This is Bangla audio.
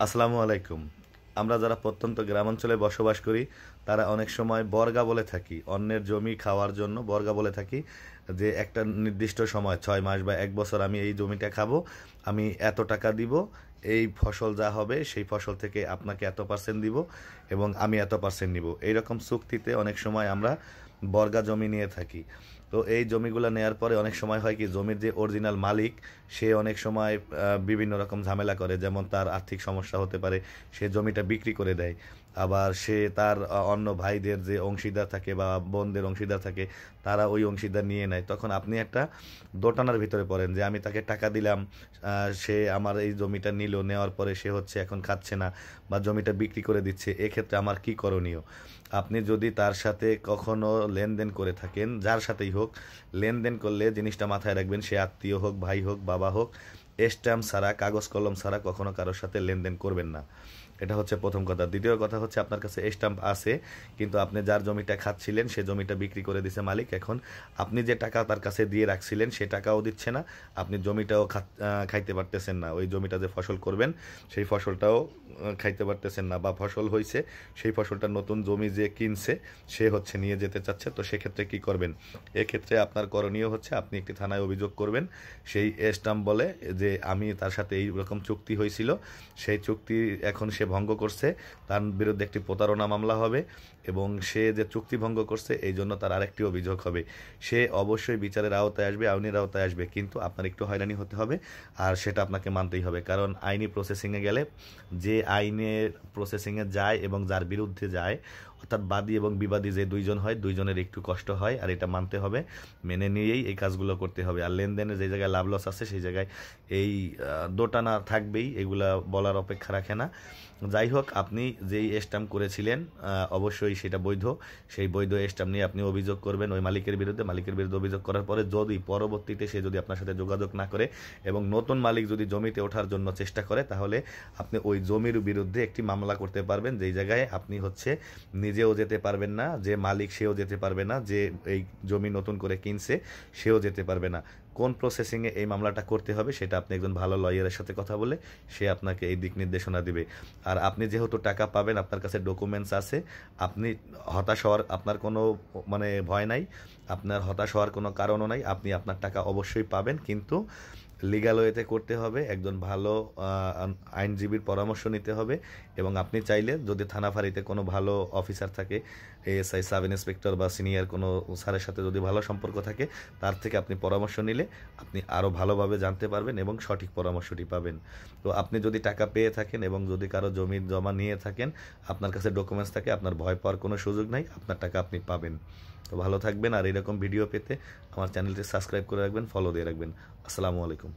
আসসালামু আলাইকুম। আমরা যারা প্রত্যন্ত গ্রামাঞ্চলে বসবাস করি তারা অনেক সময় বর্গা বলে থাকি, অন্যের জমি খাওয়ার জন্য বর্গা বলে থাকি যে একটা নির্দিষ্ট সময় 6 মাস বা 1 বছর আমি এই জমিটা খাবো, আমি এত টাকা দিব, এই ফসল যা হবে সেই ফসল থেকে আপনাকে এত পার্সেন্ট দিব এবং আমি এত পার্সেন্ট নিব। এইরকম চুক্তিতে অনেক সময় আমরা বর্গা জমি নিয়ে থাকি। তো এই জমিগুলো নেয়ার পরে অনেক সময় হয় কি, জমির যে অরিজিনাল মালিক সে অনেক সময় বিভিন্ন রকম ঝামেলা করে, যেমন তার আর্থিক সমস্যা হতে পারে, সে জমিটা বিক্রি করে দেয়। আবার সে তার অন্য ভাইদের যে অংশীদার থাকে বা বোনদের অংশীদার থাকে তারা ওই অংশীদার নিয়ে নেয়। তখন আপনি একটা দোটানার ভিতরে পড়েন যে আমি তাকে টাকা দিলাম, সে আমার এই জমিটা নিল, নেওয়ার পরে সে হচ্ছে এখন খাচ্ছে না বা জমিটা বিক্রি করে দিচ্ছে। এক্ষেত্রে আমার কি করণীয়? আপনি যদি তার সাথে কখনো লেনদেন করে থাকেন, যার সাথেই হোক, লেনদেন করলে জিনিসটা মাথায় রাখবেন, সে আত্মীয় হোক, ভাই হোক, বাবা হোক, স্ট্যাম্প ছাড়া, কাগজ কলম ছাড়া কখনো কারোর সাথে লেনদেন করবেন না। এটা হচ্ছে প্রথম কথা। দ্বিতীয় কথা হচ্ছে, আপনার কাছে স্ট্যাম্প আছে কিন্তু আপনি যার জমিটা খাচ্ছিলেন সে জমিটা বিক্রি করে দিছে মালিক। এখন আপনি যে টাকা তার কাছে দিয়ে রাখছিলেন সে টাকাও দিচ্ছে না, আপনি জমিটাও খাইতে পারতেছেন না। ওই জমিটা যে ফসল করবেন সেই ফসলটাও খাইতে পারতেছেন না, বা ফসল হয়েছে সেই ফসলটা নতুন জমি যে কিনছে সে হচ্ছে নিয়ে যেতে চাচ্ছে। তো সেক্ষেত্রে কি করবেন? এক্ষেত্রে আপনার করণীয় হচ্ছে আপনি একটি থানায় অভিযোগ করবেন। সেই স্ট্যাম্প বলে যে আমি তার সাথে এই রকম চুক্তি হয়েছিল, সেই চুক্তি এখন সে ভঙ্গ করছে, তার বিরুদ্ধে একটি প্রতারণা মামলা হবে এবং সে যে চুক্তি ভঙ্গ করছে এই জন্য তার আরেকটি অভিযোগ হবে। সে অবশ্যই বিচারের আওতায় আসবে, আইনের আওতায় আসবে, কিন্তু আপনার একটু হয়রানি হতে হবে আর সেটা আপনাকে মানতেই হবে। কারণ আইনি প্রসেসিংয়ে গেলে, যে আইনের প্রসেসিংয়ে যায় এবং যার বিরুদ্ধে যায়, অর্থাৎ বাদী এবং বিবাদী যে দুইজন হয়, দুইজনের একটু কষ্ট হয়, আর এটা মানতে হবে, মেনে নিয়েই এই কাজগুলো করতে হবে। আর লেনদেনের যে জায়গায় লাভ লস আছে সেই জায়গায় এই দোটানা থাকবেই, এগুলা বলার অপেক্ষা রাখে না। যাই হোক, আপনি যেই স্ট্যাম্প করেছিলেন অবশ্যই সেটা বৈধ। সেই বৈধ স্ট্যাম্প নিয়ে আপনি অভিযোগ করবেন ওই মালিকের বিরুদ্ধে। মালিকের বিরুদ্ধে অভিযোগ করার পরে যদি পরবর্তীতে সে যদি আপনার সাথে যোগাযোগ না করে এবং নতুন মালিক যদি জমিতে ওঠার জন্য চেষ্টা করে, তাহলে আপনি ওই জমির বিরুদ্ধে একটি মামলা করতে পারবেন, যেই জায়গায় আপনি হচ্ছে নিজেও যেতে পারবেন না, যে মালিক সেও যেতে পারবে না, যে এই জমি নতুন করে কিনছে সেও যেতে পারবে না। কোন প্রসেসিংয়ে এই মামলাটা করতে হবে সেটা আপনি একজন ভালো লয়ারের সাথে কথা বলে সে আপনাকে এই দিক নির্দেশনা দিবে। আর আপনি যেহেতু টাকা পাবেন, আপনার কাছে ডকুমেন্টস আছে, আপনি হতাশ হওয়ার আপনার কোনো ভয় নাই, আপনার হতাশ হওয়ার কোনো কারণও নাই। আপনি আপনার টাকা অবশ্যই পাবেন, কিন্তু লিগ্যাল ওয়েতে করতে হবে, একজন ভালো আইনজীবীর পরামর্শ নিতে হবে। এবং আপনি চাইলে যদি থানা ফাঁড়িতে কোনো ভালো অফিসার থাকে, এএসআই, সাব ইন্সপেক্টর বা সিনিয়র কোনো স্যারের সাথে যদি ভালো সম্পর্ক থাকে, তার থেকে আপনি পরামর্শ নিলে আপনি আরও ভালোভাবে জানতে পারবেন এবং সঠিক পরামর্শটি পাবেন। তো আপনি যদি টাকা পেয়ে থাকেন এবং যদি কারো জমি জমা নিয়ে থাকেন, আপনার কাছে ডকুমেন্টস থাকে, আপনার ভয় পাওয়ার কোনো সুযোগ নাই, আপনার টাকা আপনি পাবেন। তো ভালো থাকবেন, আর এরকম ভিডিও পেতে আমার চ্যানেলটি সাবস্ক্রাইব করে রাখবেন, ফলো দিয়ে রাখবেন। আসসালামু আলাইকুম।